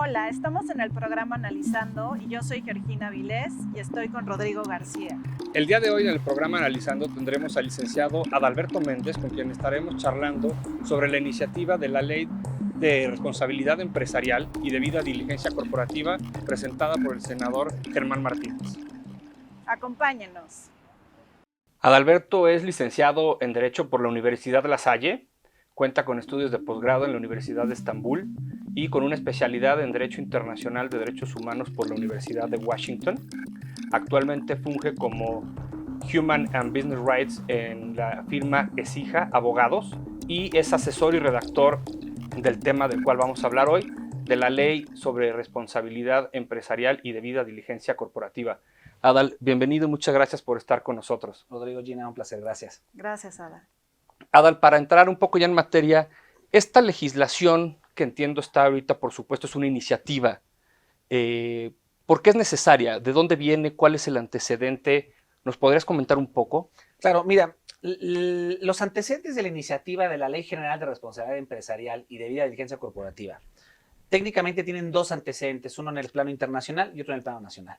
Hola, estamos en el programa Analizando y yo soy Georgina Vilés y estoy con Rodrigo García. El día de hoy en el programa Analizando tendremos al licenciado Adalberto Méndez, con quien estaremos charlando sobre la iniciativa de la Ley de Responsabilidad Empresarial y Debida Diligencia Corporativa presentada por el senador Germán Martínez. Acompáñenos. Adalberto es licenciado en Derecho por la Universidad La Salle, cuenta con estudios de posgrado en la Universidad de Estambul y con una especialidad en Derecho Internacional de Derechos Humanos por la Universidad de Washington. Actualmente funge como Human and Business Rights en la firma Exija Abogados y es asesor y redactor del tema del cual vamos a hablar hoy, de la Ley sobre Responsabilidad Empresarial y Debida Diligencia Corporativa. Adal, bienvenido y muchas gracias por estar con nosotros. Rodrigo, Gina, un placer, gracias. Gracias, Ada. Adal, para entrar un poco ya en materia, esta legislación que entiendo está ahorita, por supuesto, es una iniciativa. ¿Por qué es necesaria? ¿De dónde viene? ¿Cuál es el antecedente? ¿Nos podrías comentar un poco? Claro, mira, los antecedentes de la iniciativa de la Ley General de Responsabilidad Empresarial y Debida Diligencia Corporativa técnicamente tienen dos antecedentes, uno en el plano internacional y otro en el plano nacional.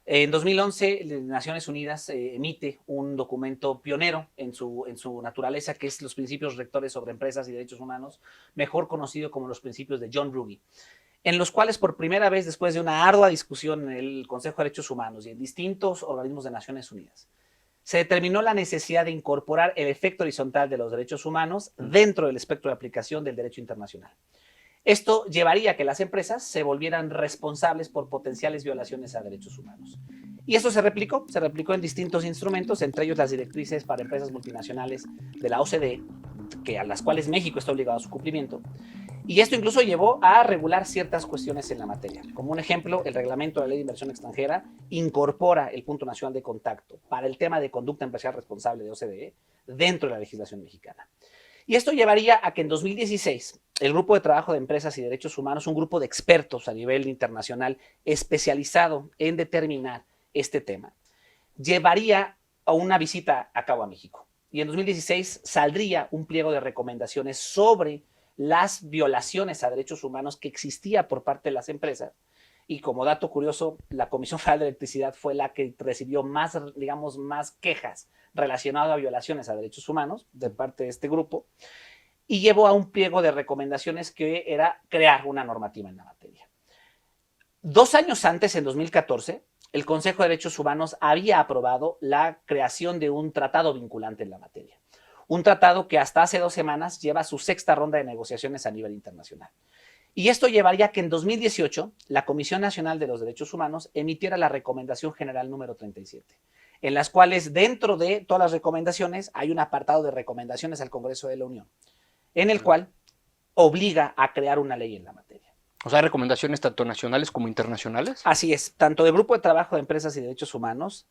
En 2011, Naciones Unidas emite un documento pionero en su naturaleza, que es los Principios Rectores sobre Empresas y Derechos Humanos, mejor conocido como los Principios de John Ruggie, en los cuales por primera vez, después de una ardua discusión en el Consejo de Derechos Humanos y en distintos organismos de Naciones Unidas, se determinó la necesidad de incorporar el efecto horizontal de los derechos humanos dentro del espectro de aplicación del derecho internacional. Esto llevaría a que las empresas se volvieran responsables por potenciales violaciones a derechos humanos. Y eso se replicó en distintos instrumentos, entre ellos las directrices para empresas multinacionales de la OCDE, a las cuales México está obligado a su cumplimiento. Y esto incluso llevó a regular ciertas cuestiones en la materia. Como un ejemplo, el reglamento de la Ley de Inversión Extranjera incorpora el punto nacional de contacto para el tema de conducta empresarial responsable de OCDE dentro de la legislación mexicana. Y esto llevaría a que en 2016 el Grupo de Trabajo de Empresas y Derechos Humanos, un grupo de expertos a nivel internacional especializado en determinar este tema, llevaría a una visita a cabo a México. Y en 2016 saldría un pliego de recomendaciones sobre las violaciones a derechos humanos que existía por parte de las empresas. Y como dato curioso, la Comisión Federal de Electricidad fue la que recibió más quejas relacionadas a violaciones a derechos humanos de parte de este grupo, y llevó a un pliego de recomendaciones que era crear una normativa en la materia. 2 años antes, en 2014, el Consejo de Derechos Humanos había aprobado la creación de un tratado vinculante en la materia. Un tratado que hasta hace 2 semanas lleva su 6ª ronda de negociaciones a nivel internacional. Y esto llevaría a que en 2018 la Comisión Nacional de los Derechos Humanos emitiera la Recomendación General número 37, en las cuales dentro de todas las recomendaciones hay un apartado de recomendaciones al Congreso de la Unión, en el cual obliga a crear una ley en la materia. O sea, ¿hay recomendaciones tanto nacionales como internacionales? Así es, tanto del Grupo de Trabajo de Empresas y Derechos Humanos,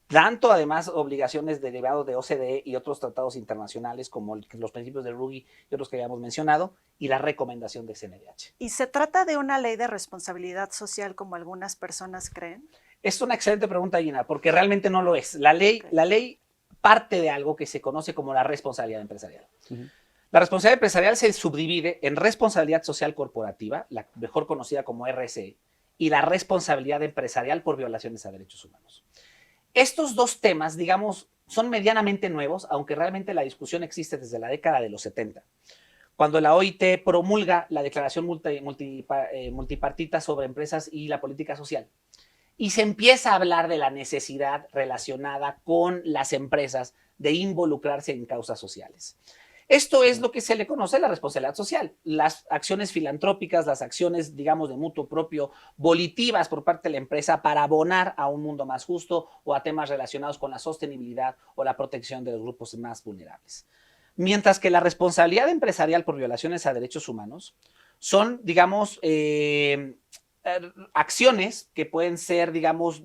tanto además obligaciones derivadas de OCDE y otros tratados internacionales como los principios de Ruggie y otros que habíamos mencionado, y la recomendación de CNDH. ¿Y se trata de una ley de responsabilidad social como algunas personas creen? Es una excelente pregunta, Gina, porque realmente no lo es. La ley parte de algo que se conoce como la responsabilidad empresarial. La responsabilidad empresarial se subdivide en responsabilidad social corporativa, la mejor conocida como RSE, y la responsabilidad empresarial por violaciones a derechos humanos. Estos dos temas, digamos, son medianamente nuevos, aunque realmente la discusión existe desde la década de los 70, cuando la OIT promulga la Declaración Multipartita sobre Empresas y la Política Social. Y se empieza a hablar de la necesidad relacionada con las empresas de involucrarse en causas sociales. Esto es lo que se le conoce la responsabilidad social, las acciones filantrópicas, las acciones, digamos, de mutuo propio, volitivas por parte de la empresa para abonar a un mundo más justo o a temas relacionados con la sostenibilidad o la protección de los grupos más vulnerables. Mientras que la responsabilidad empresarial por violaciones a derechos humanos son, digamos, acciones que pueden ser, digamos,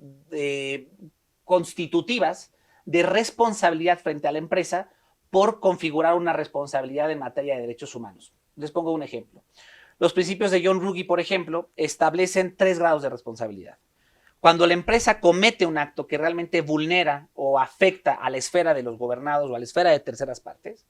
constitutivas de responsabilidad frente a la empresa por configurar una responsabilidad en materia de derechos humanos. Les pongo un ejemplo. Los principios de John Ruggie, por ejemplo, establecen 3 grados de responsabilidad. Cuando la empresa comete un acto que realmente vulnera o afecta a la esfera de los gobernados o a la esfera de terceras partes,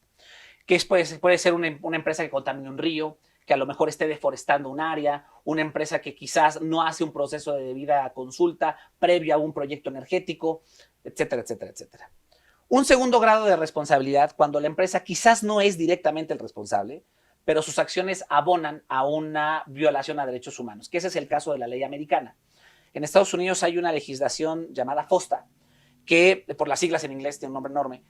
que puede ser una empresa que contamine un río, que a lo mejor esté deforestando un área, una empresa que quizás no hace un proceso de debida consulta previo a un proyecto energético, etcétera, etcétera, etcétera. Un segundo grado de responsabilidad cuando la empresa quizás no es directamente el responsable, pero sus acciones abonan a una violación a derechos humanos, que ese es el caso de la ley americana. En Estados Unidos hay una legislación llamada FOSTA, que por las siglas en inglés tiene un nombre enorme,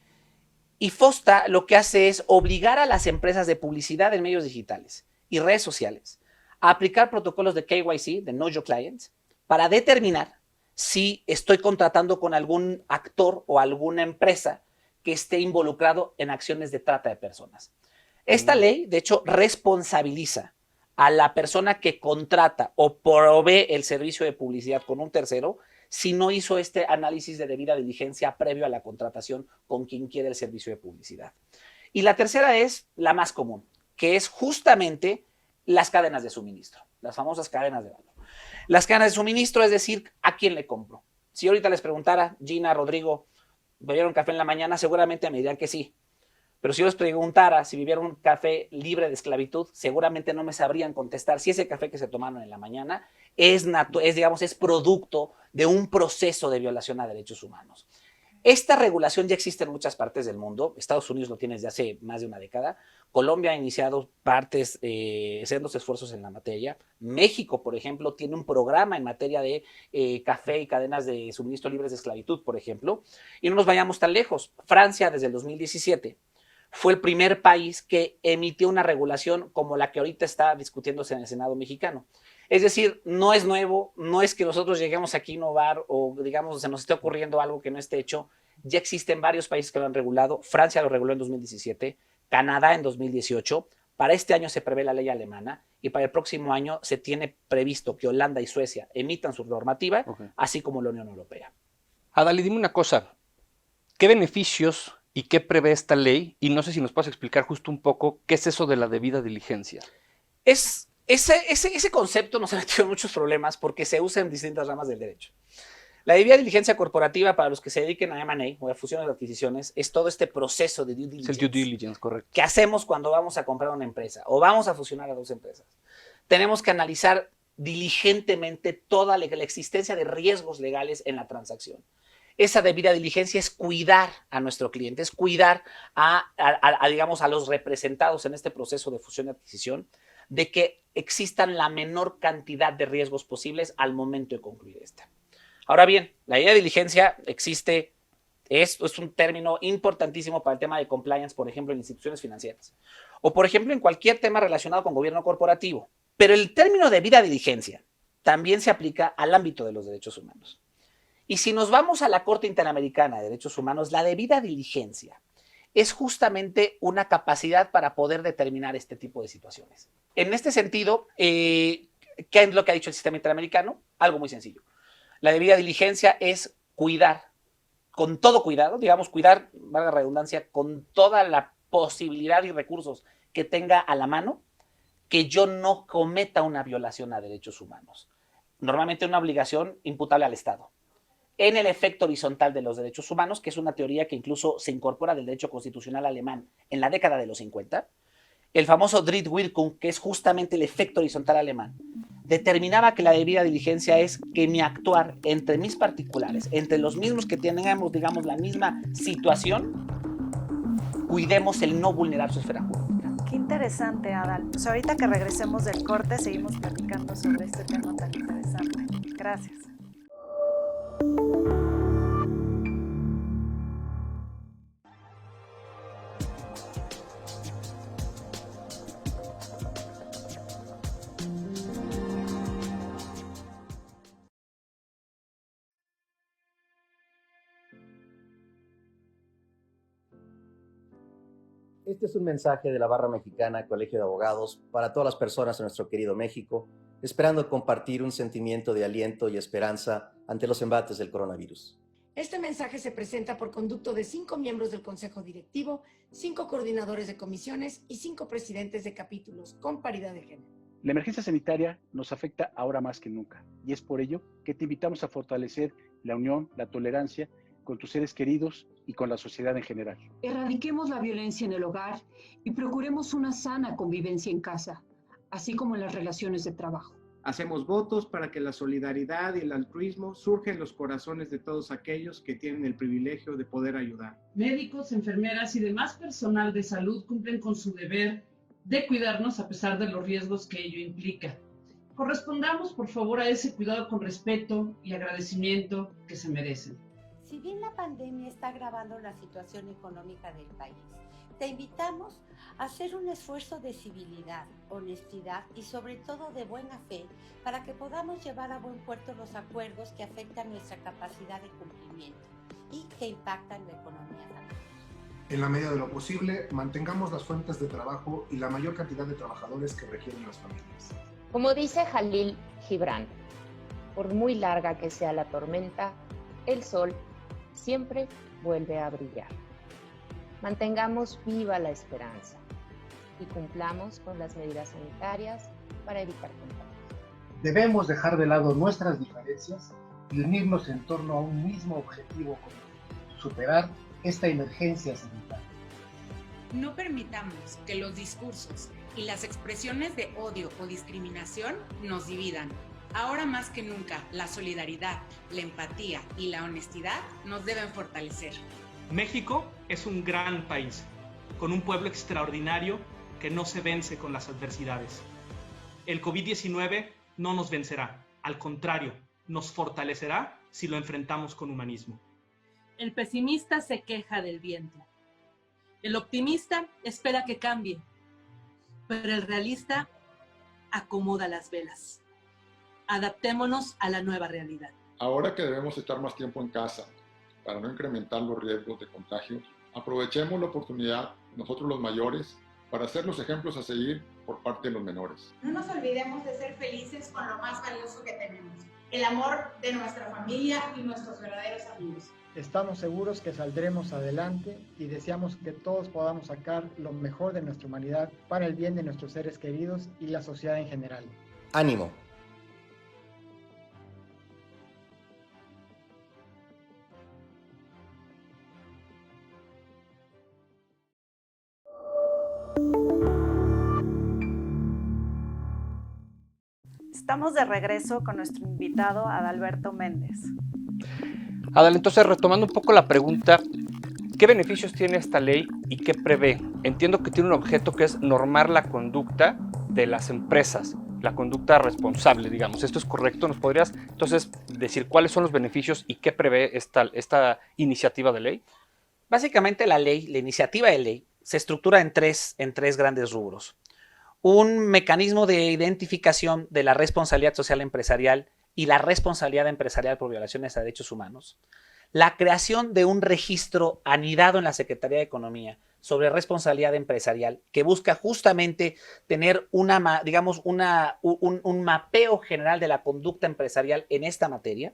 y FOSTA lo que hace es obligar a las empresas de publicidad en medios digitales y redes sociales a aplicar protocolos de KYC, de Know Your Client, para determinar si estoy contratando con algún actor o alguna empresa que esté involucrado en acciones de trata de personas. Esta ley, de hecho, responsabiliza a la persona que contrata o provee el servicio de publicidad con un tercero si no hizo este análisis de debida diligencia previo a la contratación con quien quiere el servicio de publicidad. Y la tercera es la más común, que es justamente las cadenas de suministro, las famosas cadenas de valor. Las cadenas de suministro, es decir, ¿a quién le compro? Si ahorita les preguntara, Gina, Rodrigo, ¿bebieron café en la mañana? Seguramente me dirían que sí. Pero si yo les preguntara si vivieron un café libre de esclavitud, seguramente no me sabrían contestar si ese café que se tomaron en la mañana es producto de un proceso de violación a derechos humanos. Esta regulación ya existe en muchas partes del mundo. Estados Unidos lo tiene desde hace más de una década. Colombia ha iniciado sendos esfuerzos en la materia. México, por ejemplo, tiene un programa en materia de café y cadenas de suministro libres de esclavitud, por ejemplo. Y no nos vayamos tan lejos. Francia, desde el 2017, fue el primer país que emitió una regulación como la que ahorita está discutiéndose en el Senado mexicano. Es decir, no es nuevo, no es que nosotros lleguemos aquí a innovar o digamos se nos esté ocurriendo algo que no esté hecho. Ya existen varios países que lo han regulado. Francia lo reguló en 2017, Canadá en 2018. Para este año se prevé la ley alemana y para el próximo año se tiene previsto que Holanda y Suecia emitan su normativa, así como la Unión Europea. Adal, dime una cosa, ¿qué beneficios y qué prevé esta ley? Y no sé si nos puedes explicar justo un poco qué es eso de la debida diligencia. Ese concepto nos ha metido en muchos problemas porque se usa en distintas ramas del derecho. La debida diligencia corporativa, para los que se dediquen a M&A o a fusiones de adquisiciones, es todo este proceso de due diligence. Es el due diligence, correcto. ¿Qué hacemos cuando vamos a comprar una empresa o vamos a fusionar a dos empresas? Tenemos que analizar diligentemente toda la existencia de riesgos legales en la transacción. Esa debida diligencia es cuidar a nuestro cliente, es cuidar digamos, a los representados en este proceso de fusión y adquisición, de que existan la menor cantidad de riesgos posibles al momento de concluir esta. Ahora bien, la debida diligencia existe, es un término importantísimo para el tema de compliance, por ejemplo, en instituciones financieras, o por ejemplo, en cualquier tema relacionado con gobierno corporativo. Pero el término debida diligencia también se aplica al ámbito de los derechos humanos. Y si nos vamos a la Corte Interamericana de Derechos Humanos, la debida diligencia es justamente una capacidad para poder determinar este tipo de situaciones. En este sentido, ¿qué es lo que ha dicho el sistema interamericano? Algo muy sencillo. La debida diligencia es cuidar, con todo cuidado, digamos, cuidar, valga la redundancia, con toda la posibilidad y recursos que tenga a la mano, que yo no cometa una violación a derechos humanos. Normalmente una obligación imputable al Estado. En el efecto horizontal de los derechos humanos, que es una teoría que incluso se incorpora del derecho constitucional alemán en la década de los 50, el famoso Drittwirkung, que es justamente el efecto horizontal alemán, determinaba que la debida diligencia es que mi actuar entre mis particulares, entre los mismos que tengamos, digamos, la misma situación, cuidemos el no vulnerar su esfera jurídica. Qué interesante, Adal. Pues ahorita que regresemos del corte, seguimos platicando sobre este tema tan interesante. Gracias. Este es un mensaje de la Barra Mexicana Colegio de Abogados para todas las personas de nuestro querido México, esperando compartir un sentimiento de aliento y esperanza ante los embates del coronavirus. Este mensaje se presenta por conducto de 5 miembros del Consejo Directivo, 5 coordinadores de comisiones y 5 presidentes de capítulos, con paridad de género. La emergencia sanitaria nos afecta ahora más que nunca y es por ello que te invitamos a fortalecer la unión, la tolerancia con tus seres queridos y con la sociedad en general. Erradiquemos la violencia en el hogar y procuremos una sana convivencia en casa. así como en las relaciones de trabajo. Hacemos votos para que la solidaridad y el altruismo surjan en los corazones de todos aquellos que tienen el privilegio de poder ayudar. Médicos, enfermeras y demás personal de salud cumplen con su deber de cuidarnos a pesar de los riesgos que ello implica. Correspondamos, por favor, a ese cuidado con respeto y agradecimiento que se merecen. Si bien la pandemia está agravando la situación económica del país, te invitamos a hacer un esfuerzo de civilidad, honestidad y sobre todo de buena fe para que podamos llevar a buen puerto los acuerdos que afectan nuestra capacidad de cumplimiento y que impactan la economía familiar. En la medida de lo posible, mantengamos las fuentes de trabajo y la mayor cantidad de trabajadores que requieren las familias. Como dice Jalil Gibran, por muy larga que sea la tormenta, el sol siempre vuelve a brillar. Mantengamos viva la esperanza y cumplamos con las medidas sanitarias para evitar contagios. Debemos dejar de lado nuestras diferencias y unirnos en torno a un mismo objetivo común: superar esta emergencia sanitaria. No permitamos que los discursos y las expresiones de odio o discriminación nos dividan. Ahora más que nunca, la solidaridad, la empatía y la honestidad nos deben fortalecer. México es un gran país, con un pueblo extraordinario que no se vence con las adversidades. El COVID-19 no nos vencerá, al contrario, nos fortalecerá si lo enfrentamos con humanismo. El pesimista se queja del viento. El optimista espera que cambie, pero el realista acomoda las velas. Adaptémonos a la nueva realidad. Ahora que debemos estar más tiempo en casa para no incrementar los riesgos de contagio, aprovechemos la oportunidad, nosotros los mayores, para ser los ejemplos a seguir por parte de los menores. No nos olvidemos de ser felices con lo más valioso que tenemos, el amor de nuestra familia y nuestros verdaderos amigos. Estamos seguros que saldremos adelante y deseamos que todos podamos sacar lo mejor de nuestra humanidad para el bien de nuestros seres queridos y la sociedad en general. Ánimo. Estamos de regreso con nuestro invitado Adalberto Méndez. Adal, entonces retomando un poco la pregunta, ¿qué beneficios tiene esta ley y qué prevé? Entiendo que tiene un objeto que es normar la conducta de las empresas, la conducta responsable, digamos. ¿Esto es correcto? ¿Nos podrías entonces decir cuáles son los beneficios y qué prevé esta iniciativa de ley? Básicamente la iniciativa de ley, se estructura en tres grandes rubros. Un mecanismo de identificación de la responsabilidad social empresarial y la responsabilidad empresarial por violaciones a derechos humanos. La creación de un registro anidado en la Secretaría de Economía sobre responsabilidad empresarial que busca justamente tener un mapeo general de la conducta empresarial en esta materia.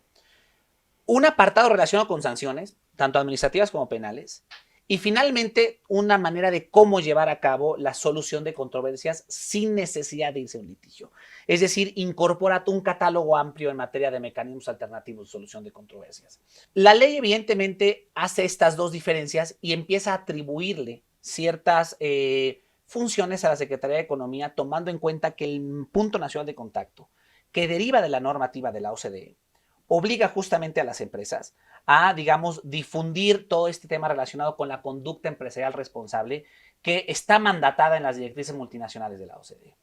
Un apartado relacionado con sanciones, tanto administrativas como penales. Y finalmente, una manera de cómo llevar a cabo la solución de controversias sin necesidad de irse a un litigio. Es decir, incorpora un catálogo amplio en materia de mecanismos alternativos de solución de controversias. La ley evidentemente hace estas dos diferencias y empieza a atribuirle ciertas funciones a la Secretaría de Economía, tomando en cuenta que el punto nacional de contacto, que deriva de la normativa de la OCDE, obliga justamente a las empresas a, difundir todo este tema relacionado con la conducta empresarial responsable que está mandatada en las directrices multinacionales de la OCDE.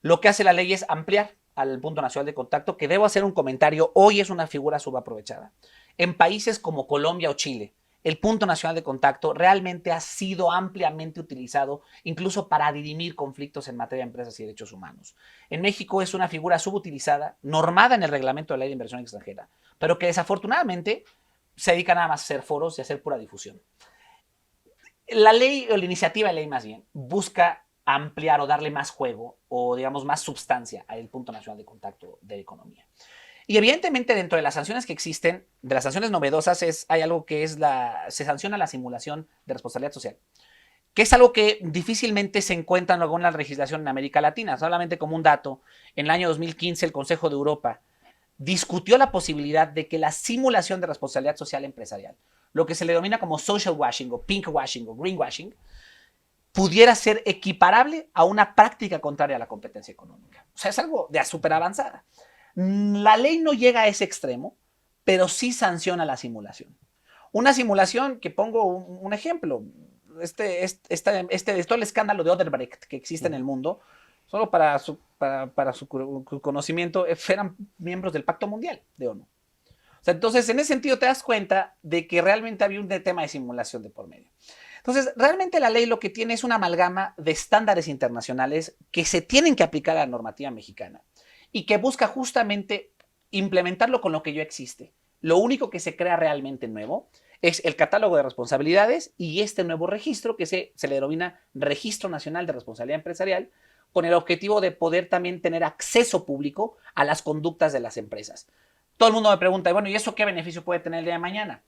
Lo que hace la ley es ampliar al punto nacional de contacto, que debo hacer un comentario, hoy es una figura subaprovechada. En países como Colombia o Chile, el punto nacional de contacto realmente ha sido ampliamente utilizado incluso para dirimir conflictos en materia de empresas y derechos humanos. En México es una figura subutilizada, normada en el reglamento de la ley de inversión extranjera, pero que desafortunadamente se dedica nada más a hacer foros y a hacer pura difusión. La ley, o la iniciativa de ley más bien, busca ampliar o darle más juego o más substancia al punto nacional de contacto de economía. Y evidentemente dentro de las sanciones que existen, de las sanciones novedosas, hay algo que se sanciona la simulación de responsabilidad social, que es algo que difícilmente se encuentra en alguna legislación en América Latina. Solamente como un dato, en el año 2015 el Consejo de Europa discutió la posibilidad de que la simulación de responsabilidad social empresarial, lo que se le denomina como social washing o pink washing o green washing, pudiera ser equiparable a una práctica contraria a la competencia económica. O sea, es algo de súper avanzada. La ley no llega a ese extremo, pero sí sanciona la simulación. Una simulación, que pongo un ejemplo, todo el escándalo de Odebrecht que existe en el mundo, solo para su conocimiento, eran miembros del Pacto Mundial de ONU. O sea, entonces, en ese sentido te das cuenta de que realmente había un tema de simulación de por medio. Entonces, realmente la ley lo que tiene es una amalgama de estándares internacionales que se tienen que aplicar a la normativa mexicana y que busca justamente implementarlo con lo que ya existe. Lo único que se crea realmente nuevo es el catálogo de responsabilidades y este nuevo registro que se le denomina Registro Nacional de Responsabilidad Empresarial, con el objetivo de poder también tener acceso público a las conductas de las empresas. Todo el mundo me pregunta, bueno, ¿y eso qué beneficio puede tener el día de mañana?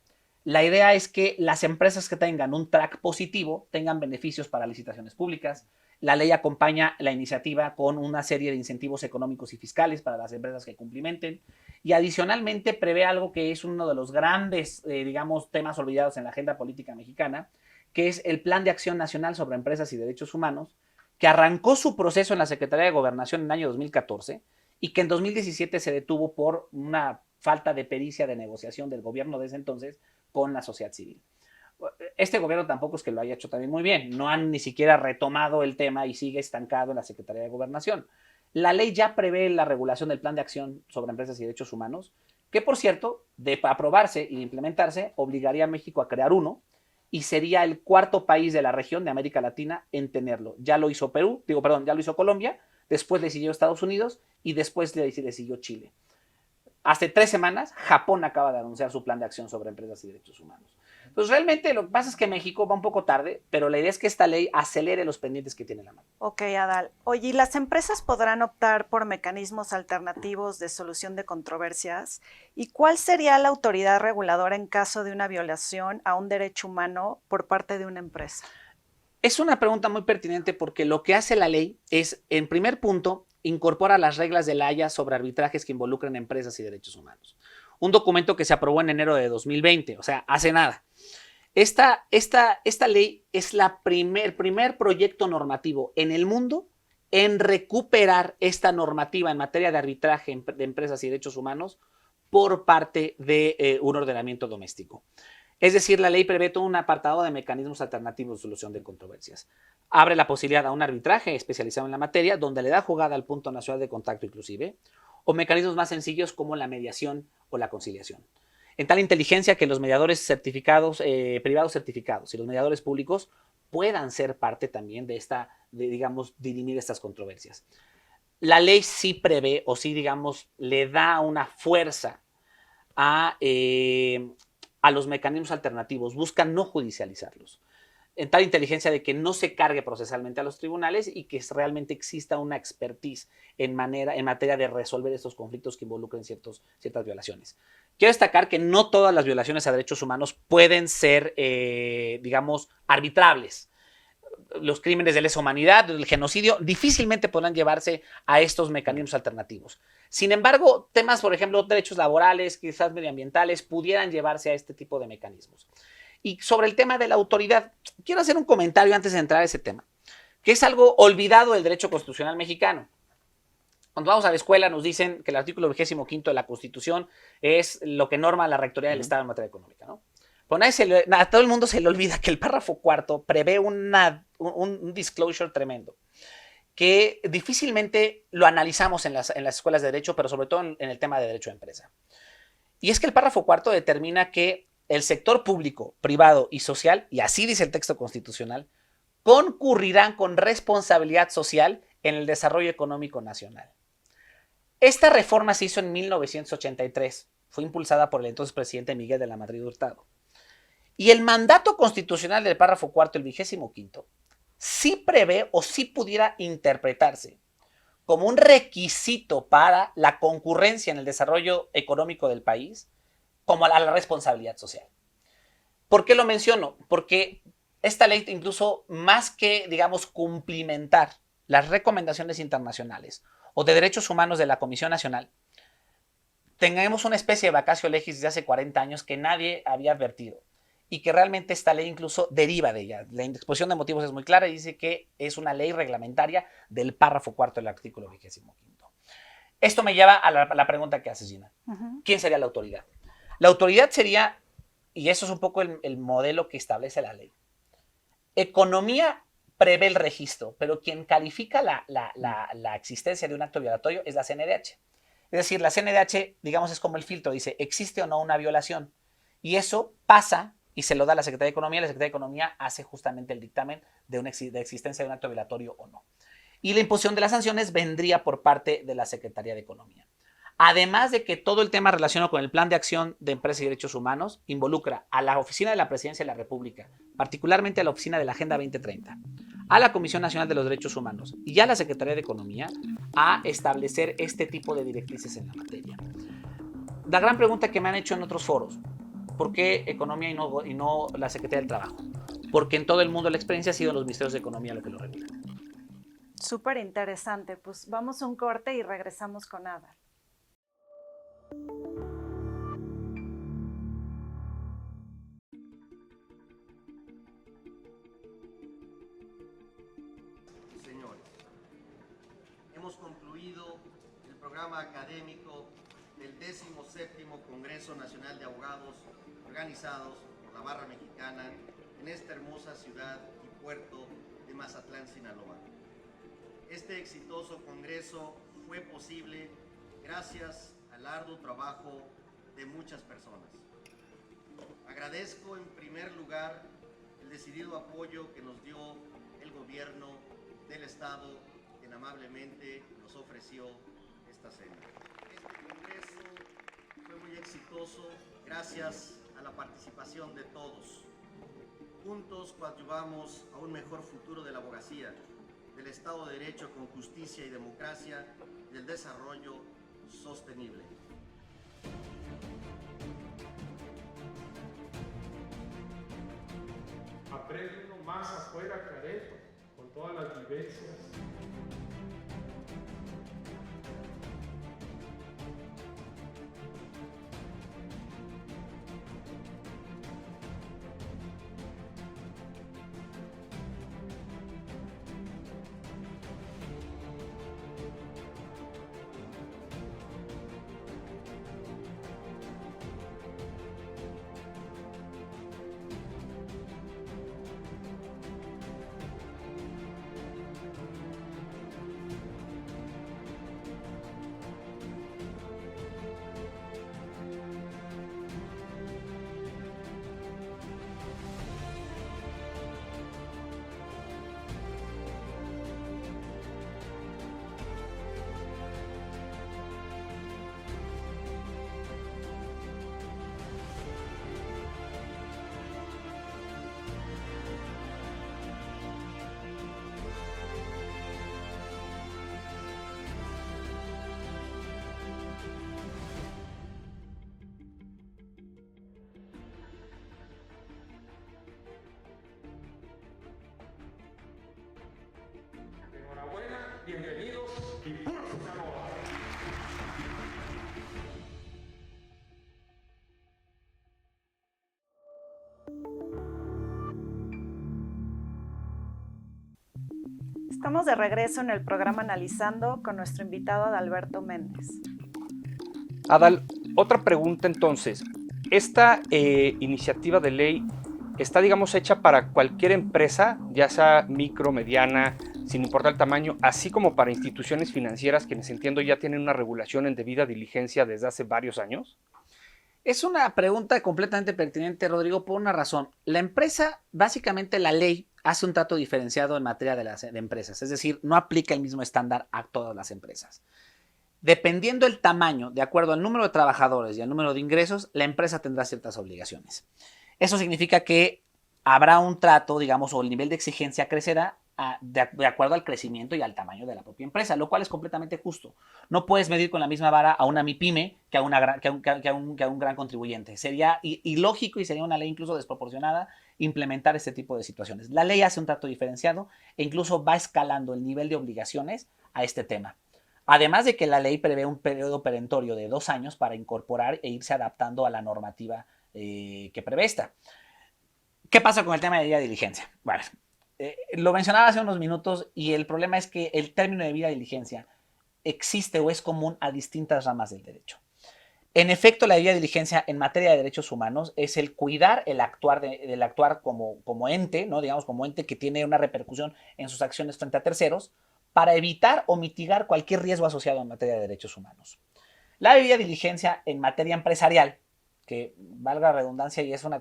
La idea es que las empresas que tengan un track positivo tengan beneficios para licitaciones públicas. La ley acompaña la iniciativa con una serie de incentivos económicos y fiscales para las empresas que cumplimenten. Y adicionalmente prevé algo que es uno de los grandes, digamos, temas olvidados en la agenda política mexicana, que es el Plan de Acción Nacional sobre Empresas y Derechos Humanos, que arrancó su proceso en la Secretaría de Gobernación en el año 2014 y que en 2017 se detuvo por una falta de pericia de negociación del gobierno de ese entonces con la sociedad civil. Este gobierno tampoco es que lo haya hecho también muy bien, no han ni siquiera retomado el tema y sigue estancado en la Secretaría de Gobernación. La ley ya prevé la regulación del Plan de Acción sobre Empresas y Derechos Humanos, que por cierto, de aprobarse y implementarse, obligaría a México a crear uno y sería el cuarto país de la región de América Latina en tenerlo. Ya lo hizo ya lo hizo Colombia, después le siguió Estados Unidos y después le siguió Chile. Hace 3 semanas, Japón acaba de anunciar su plan de acción sobre empresas y derechos humanos. Entonces, realmente lo que pasa es que México va un poco tarde, pero la idea es que esta ley acelere los pendientes que tiene la mano. Ok, Adal. Oye, ¿y las empresas podrán optar por mecanismos alternativos de solución de controversias? ¿Y cuál sería la autoridad reguladora en caso de una violación a un derecho humano por parte de una empresa? Es una pregunta muy pertinente porque lo que hace la ley es, en primer punto, incorpora las reglas de la Haya sobre arbitrajes que involucran empresas y derechos humanos. Un documento que se aprobó en enero de 2020, o sea, hace nada. Esta ley es el primer proyecto normativo en el mundo en recuperar esta normativa en materia de arbitraje de empresas y derechos humanos por parte de un ordenamiento doméstico. Es decir, la ley prevé todo un apartado de mecanismos alternativos de solución de controversias. Abre la posibilidad a un arbitraje especializado en la materia, donde le da jugada al punto nacional de contacto inclusive, o mecanismos más sencillos como la mediación o la conciliación. En tal inteligencia que los mediadores privados certificados y los mediadores públicos puedan ser parte también de dirimir estas controversias. La ley sí prevé o sí, digamos, le da una fuerza a los mecanismos alternativos, buscan no judicializarlos. En tal inteligencia de que no se cargue procesalmente a los tribunales y que realmente exista una expertise en materia de resolver estos conflictos que involucren ciertas violaciones. Quiero destacar que no todas las violaciones a derechos humanos pueden ser, digamos, arbitrables. Los crímenes de lesa humanidad, el genocidio, difícilmente podrán llevarse a estos mecanismos alternativos. Sin embargo, temas, por ejemplo, derechos laborales, quizás medioambientales, pudieran llevarse a este tipo de mecanismos. Y sobre el tema de la autoridad, quiero hacer un comentario antes de entrar a ese tema, que es algo olvidado del derecho constitucional mexicano. Cuando vamos a la escuela nos dicen que el artículo 25 de la Constitución es lo que norma la rectoría del Estado en materia económica, ¿no? Pero a todo el mundo se le olvida que el párrafo 4 prevé un disclosure tremendo, que difícilmente lo analizamos en las escuelas de derecho, pero sobre todo en el tema de derecho de empresa. Y es que el párrafo 4 determina que el sector público, privado y social, y así dice el texto constitucional, concurrirán con responsabilidad social en el desarrollo económico nacional. Esta reforma se hizo en 1983, fue impulsada por el entonces presidente Miguel de la Madrid Hurtado. Y el mandato constitucional del párrafo 4, el 25º, sí prevé o sí pudiera interpretarse como un requisito para la concurrencia en el desarrollo económico del país, como a la responsabilidad social. ¿Por qué lo menciono? Porque esta ley, incluso más que, digamos, cumplimentar las recomendaciones internacionales o de derechos humanos de la Comisión Nacional, tengamos una especie de vacatio legis desde hace 40 años que nadie había advertido. y que realmente esta ley incluso deriva de ella. La exposición de motivos es muy clara y dice que es una ley reglamentaria del párrafo 4 del artículo 25. Esto me lleva a la pregunta que hace Gina. ¿Quién sería la autoridad? La autoridad sería, y eso es un poco el modelo que establece la ley. Economía prevé el registro, pero quien califica la existencia de un acto violatorio es la CNDH. Es decir, la CNDH, digamos, es como el filtro, dice, ¿existe o no una violación? Y eso pasa y se lo da a la Secretaría de Economía. La Secretaría de Economía hace justamente el dictamen de existencia de un acto violatorio o no. Y la imposición de las sanciones vendría por parte de la Secretaría de Economía. Además de que todo el tema relacionado con el Plan de Acción de Empresas y Derechos Humanos involucra a la Oficina de la Presidencia de la República, particularmente a la Oficina de la Agenda 2030, a la Comisión Nacional de los Derechos Humanos y a la Secretaría de Economía a establecer este tipo de directrices en la materia. La gran pregunta que me han hecho en otros foros, ¿por qué Economía y no la Secretaría del Trabajo? Porque en todo el mundo la experiencia ha sido los ministerios de Economía lo que lo regulan. Súper interesante. Pues vamos a un corte y regresamos con Adal. Señores, hemos concluido el programa académico del 17º Congreso Nacional de Abogados organizados por la Barra Mexicana en esta hermosa ciudad y puerto de Mazatlán, Sinaloa. Este exitoso congreso fue posible gracias al arduo trabajo de muchas personas. Agradezco en primer lugar el decidido apoyo que nos dio el gobierno del Estado, quien amablemente nos ofreció esta cena. Este congreso fue muy exitoso gracias a la participación de todos. Juntos coadyuvamos a un mejor futuro de la abogacía, del Estado de Derecho con justicia y democracia y del desarrollo sostenible. Aprende uno más afuera, Careto, con todas las vivencias. Enhorabuena, bienvenidos y puro Sinaloa. Estamos de regreso en el programa Analizando con nuestro invitado Adalberto Méndez. Adal, otra pregunta entonces. ¿Esta iniciativa de ley está, digamos, hecha para cualquier empresa, ya sea micro, mediana, sin importar el tamaño, así como para instituciones financieras quienes, entiendo, ya tienen una regulación en debida diligencia desde hace varios años? Es una pregunta completamente pertinente, Rodrigo, por una razón. La empresa, básicamente la ley, hace un trato diferenciado en materia de empresas, es decir, no aplica el mismo estándar a todas las empresas. Dependiendo del tamaño, de acuerdo al número de trabajadores y al número de ingresos, la empresa tendrá ciertas obligaciones. Eso significa que habrá un trato, digamos, o el nivel de exigencia crecerá de acuerdo al crecimiento y al tamaño de la propia empresa, lo cual es completamente justo. No puedes medir con la misma vara a una MIPYME que a un gran contribuyente. Sería ilógico y sería una ley incluso desproporcionada implementar este tipo de situaciones. La ley hace un trato diferenciado e incluso va escalando el nivel de obligaciones a este tema. Además de que la ley prevé un periodo perentorio de 2 años para incorporar e irse adaptando a la normativa que prevé esta. ¿Qué pasa con el tema de debida diligencia? Bueno, lo mencionaba hace unos minutos y el problema es que el término de debida diligencia existe o es común a distintas ramas del derecho. En efecto, la debida diligencia en materia de derechos humanos es el cuidar el actuar como ente, ¿no? Digamos, como ente que tiene una repercusión en sus acciones frente a terceros para evitar o mitigar cualquier riesgo asociado en materia de derechos humanos. La debida diligencia en materia empresarial, que valga la redundancia y es un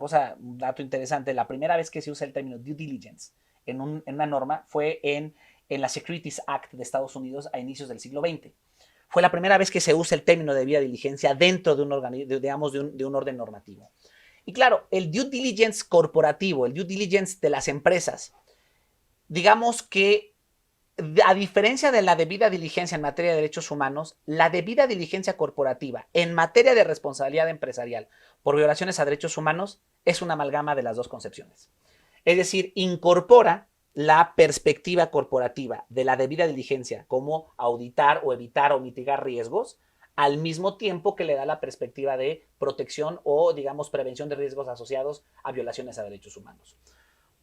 dato interesante, la primera vez que se usa el término due diligence en una norma fue en la Securities Act de Estados Unidos a inicios del siglo XX. Fue la primera vez que se usa el término de debida diligencia dentro de un orden normativo. Y claro, el due diligence corporativo, el due diligence de las empresas, digamos que a diferencia de la debida diligencia en materia de derechos humanos, la debida diligencia corporativa en materia de responsabilidad empresarial por violaciones a derechos humanos es una amalgama de las dos concepciones. Es decir, incorpora la perspectiva corporativa de la debida diligencia como auditar o evitar o mitigar riesgos, al mismo tiempo que le da la perspectiva de protección o, digamos, prevención de riesgos asociados a violaciones a derechos humanos.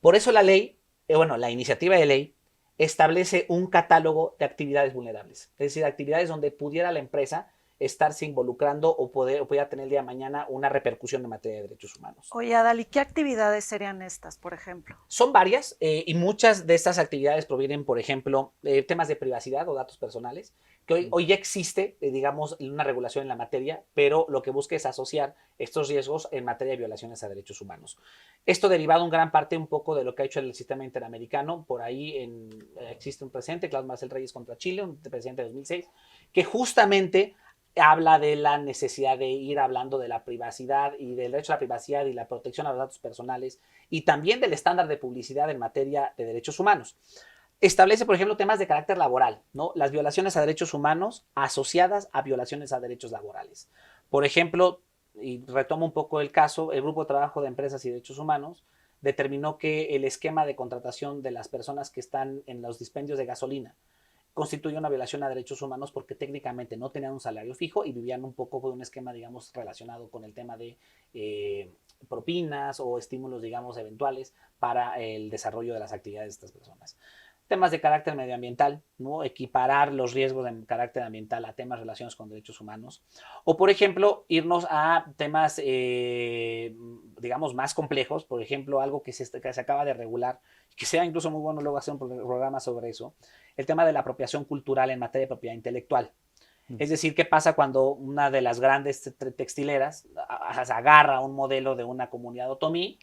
Por eso la ley, la iniciativa de ley establece un catálogo de actividades vulnerables, es decir, actividades donde pudiera la empresa estarse involucrando o pudiera tener el día de mañana una repercusión en materia de derechos humanos. Oye, Adal, ¿y qué actividades serían estas, por ejemplo? Son varias y muchas de estas actividades provienen, por ejemplo, temas de privacidad o datos personales, que hoy ya existe, digamos, una regulación en la materia, pero lo que busca es asociar estos riesgos en materia de violaciones a derechos humanos. Esto derivado en gran parte un poco de lo que ha hecho el sistema interamericano. Por ahí existe un precedente, Klaus Marcel Reyes contra Chile, un precedente de 2006, que justamente habla de la necesidad de ir hablando de la privacidad y del derecho a la privacidad y la protección a los datos personales y también del estándar de publicidad en materia de derechos humanos. Establece, por ejemplo, temas de carácter laboral, ¿no? Las violaciones a derechos humanos asociadas a violaciones a derechos laborales. Por ejemplo, y retomo un poco el caso, el Grupo de Trabajo de Empresas y Derechos Humanos determinó que el esquema de contratación de las personas que están en los dispendios de gasolina constituye una violación a derechos humanos porque técnicamente no tenían un salario fijo y vivían un poco con un esquema, digamos, relacionado con el tema de propinas o estímulos, digamos, eventuales para el desarrollo de las actividades de estas personas. Temas de carácter medioambiental, ¿no? Equiparar los riesgos de carácter ambiental a temas relacionados con derechos humanos. O, por ejemplo, irnos a temas, digamos, más complejos. Por ejemplo, algo que se acaba de regular, que sea incluso muy bueno luego hacer un programa sobre eso, el tema de la apropiación cultural en materia de propiedad intelectual. Es decir, ¿qué pasa cuando una de las grandes textileras agarra un modelo de una comunidad otomí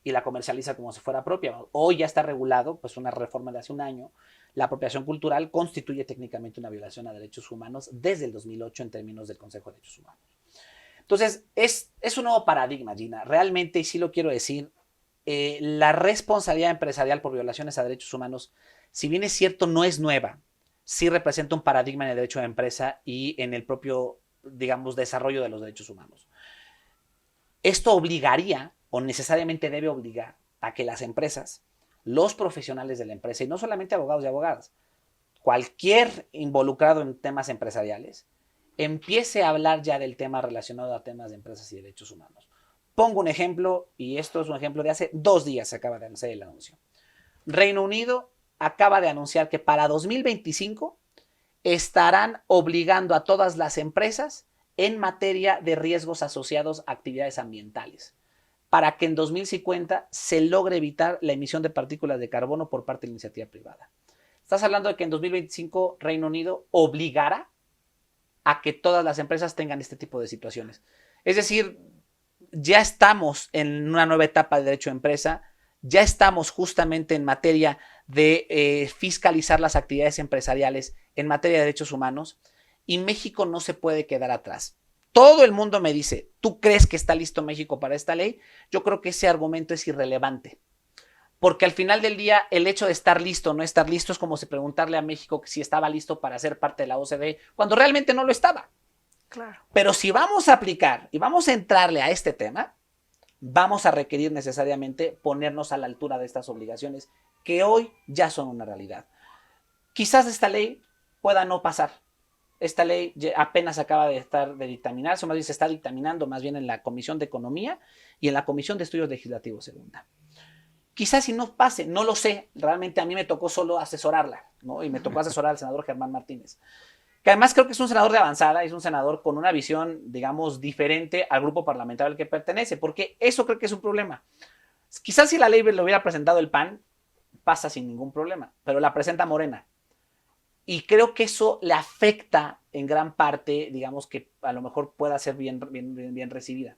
y la comercializa como si fuera propia? Hoy ya está regulado, pues una reforma de hace un año, la apropiación cultural constituye técnicamente una violación a derechos humanos desde el 2008 en términos del Consejo de Derechos Humanos. Entonces, es un nuevo paradigma, Gina. Realmente, y sí lo quiero decir, la responsabilidad empresarial por violaciones a derechos humanos, si bien es cierto, no es nueva, sí representa un paradigma en el derecho de empresa y en el propio, digamos, desarrollo de los derechos humanos. Esto obligaría o necesariamente debe obligar a que las empresas, los profesionales de la empresa, y no solamente abogados y abogadas, cualquier involucrado en temas empresariales, empiece a hablar ya del tema relacionado a temas de empresas y derechos humanos. Pongo un ejemplo, y esto es un ejemplo de hace 2 días se acaba de anunciar el anuncio. Reino Unido acaba de anunciar que para 2025 estarán obligando a todas las empresas en materia de riesgos asociados a actividades ambientales, para que en 2050 se logre evitar la emisión de partículas de carbono por parte de la iniciativa privada. Estás hablando de que en 2025 Reino Unido obligará a que todas las empresas tengan este tipo de situaciones. Es decir, ya estamos en una nueva etapa de derecho de empresa, ya estamos justamente en materia de fiscalizar las actividades empresariales en materia de derechos humanos y México no se puede quedar atrás. Todo el mundo me dice, ¿tú crees que está listo México para esta ley? Yo creo que ese argumento es irrelevante. Porque al final del día, el hecho de estar listo o no estar listo es como si preguntarle a México si estaba listo para ser parte de la OCDE, cuando realmente no lo estaba. Claro. Pero si vamos a aplicar y vamos a entrarle a este tema, vamos a requerir necesariamente ponernos a la altura de estas obligaciones que hoy ya son una realidad. Quizás esta ley pueda no pasar. Esta ley apenas acaba de dictaminarse, o más bien se está dictaminando más bien en la Comisión de Economía y en la Comisión de Estudios Legislativos Segunda. Quizás si no pase, no lo sé. Realmente a mí me tocó solo asesorarla, ¿no? Y me tocó asesorar al senador Germán Martínez, que además creo que es un senador de avanzada, es un senador con una visión, digamos, diferente al grupo parlamentario al que pertenece, porque eso creo que es un problema. Quizás si la ley lo hubiera presentado el PAN, pasa sin ningún problema, pero la presenta Morena. Y creo que eso le afecta en gran parte, digamos, que a lo mejor pueda ser bien recibida.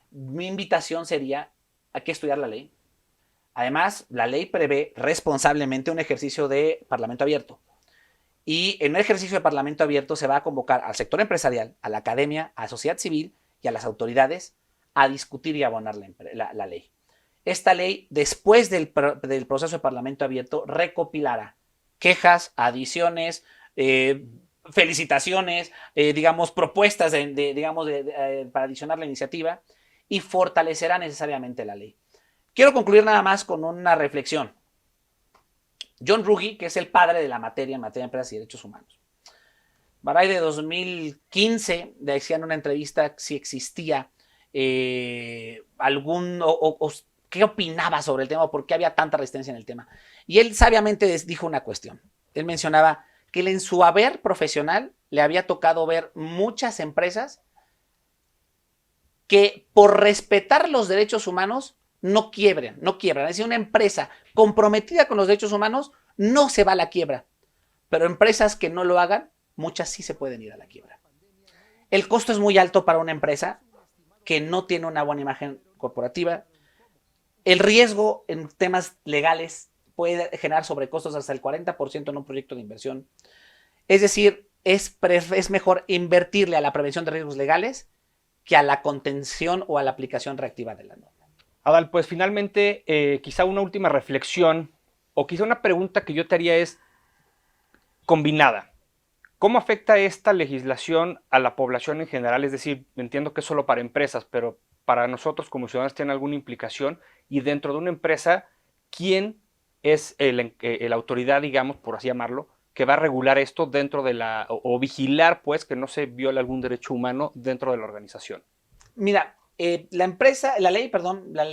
Mi invitación sería, hay que estudiar la ley. Además, la ley prevé responsablemente un ejercicio de parlamento abierto. Y en el ejercicio de parlamento abierto se va a convocar al sector empresarial, a la academia, a la sociedad civil y a las autoridades a discutir y abonar la ley. Esta ley, después del proceso de parlamento abierto, recopilará quejas, adiciones, felicitaciones, digamos, propuestas para adicionar la iniciativa y fortalecerá necesariamente la ley. Quiero concluir nada más con una reflexión. John Ruggie, que es el padre de la materia en materia de empresas y derechos humanos. Por ahí de 2015 decía en una entrevista si existía qué opinaba sobre el tema o por qué había tanta resistencia en el tema. Y él sabiamente dijo una cuestión. Él mencionaba que en su haber profesional le había tocado ver muchas empresas que por respetar los derechos humanos no quiebran. Es decir, una empresa comprometida con los derechos humanos no se va a la quiebra. Pero empresas que no lo hagan, muchas sí se pueden ir a la quiebra. El costo es muy alto para una empresa que no tiene una buena imagen corporativa. El riesgo en temas legales puede generar sobrecostos hasta el 40% en un proyecto de inversión. Es decir, es mejor invertirle a la prevención de riesgos legales que a la contención o a la aplicación reactiva de la norma. Adal, pues finalmente, quizá una última reflexión o quizá una pregunta que yo te haría es combinada. ¿Cómo afecta esta legislación a la población en general? Es decir, entiendo que es solo para empresas, pero para nosotros como ciudadanos tiene alguna implicación. Y dentro de una empresa, ¿quién es la autoridad, digamos, por así llamarlo, que va a regular esto dentro de o vigilar, pues, que no se viole algún derecho humano dentro de la organización? Mira, la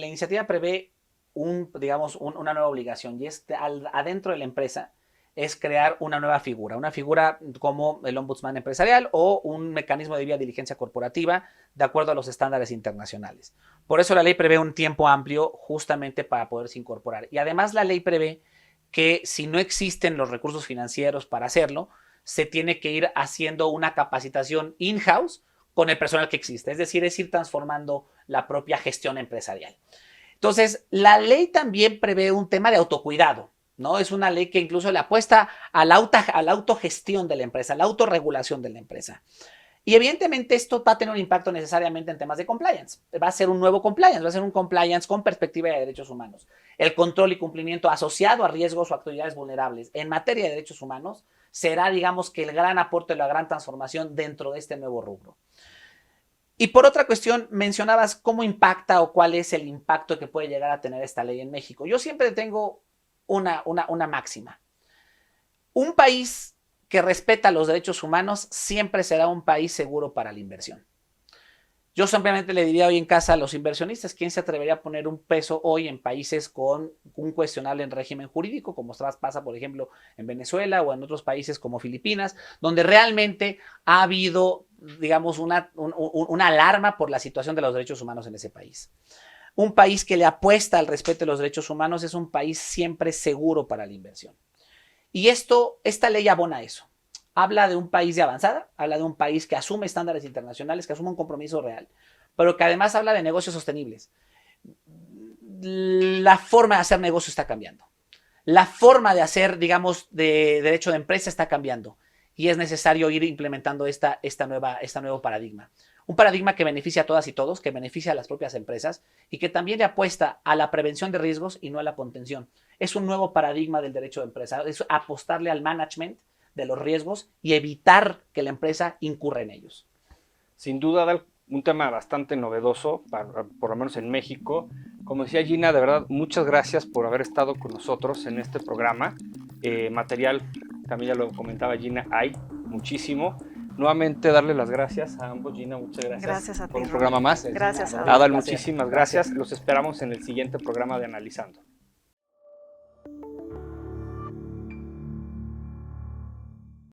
iniciativa prevé una nueva obligación y es adentro de la empresa es crear una nueva figura como el ombudsman empresarial o un mecanismo de debida diligencia corporativa de acuerdo a los estándares internacionales. Por eso la ley prevé un tiempo amplio justamente para poderse incorporar. Y además la ley prevé que si no existen los recursos financieros para hacerlo, se tiene que ir haciendo una capacitación in-house con el personal que existe. Es decir, es ir transformando la propia gestión empresarial. Entonces, la ley también prevé un tema de autocuidado, ¿no? Es una ley que incluso le apuesta a la autogestión de la empresa, a la autorregulación de la empresa. Y evidentemente esto va a tener un impacto necesariamente en temas de compliance. Va a ser un nuevo compliance, va a ser un compliance con perspectiva de derechos humanos. El control y cumplimiento asociado a riesgos o actividades vulnerables en materia de derechos humanos será, digamos, que el gran aporte, la gran transformación dentro de este nuevo rubro. Y por otra cuestión, mencionabas cómo impacta o cuál es el impacto que puede llegar a tener esta ley en México. Yo siempre tengo una máxima. Un país que respeta los derechos humanos siempre será un país seguro para la inversión. Yo simplemente le diría hoy en casa a los inversionistas, ¿quién se atrevería a poner un peso hoy en países con un cuestionable régimen jurídico, como pasa, por ejemplo, en Venezuela o en otros países como Filipinas, donde realmente ha habido, digamos, una alarma por la situación de los derechos humanos en ese país? Un país que le apuesta al respeto de los derechos humanos es un país siempre seguro para la inversión. Y esta ley abona eso. Habla de un país de avanzada, habla de un país que asume estándares internacionales, que asume un compromiso real, pero que además habla de negocios sostenibles. La forma de hacer negocio está cambiando. La forma de hacer, digamos, de derecho de empresa está cambiando. Y es necesario ir implementando este nuevo paradigma. Un paradigma que beneficia a todas y todos, que beneficia a las propias empresas y que también le apuesta a la prevención de riesgos y no a la contención. Es un nuevo paradigma del derecho de empresa. Es apostarle al management de los riesgos y evitar que la empresa incurra en ellos. Sin duda, un tema bastante novedoso, por lo menos en México. Como decía Gina, de verdad, muchas gracias por haber estado con nosotros en este programa. Material, también ya lo comentaba Gina, hay muchísimo. Nuevamente darle las gracias a ambos. Gina, muchas gracias. Gracias a ti, por un programa más. Gracias a Adal, muchísimas gracias. Los esperamos en el siguiente programa de Analizando.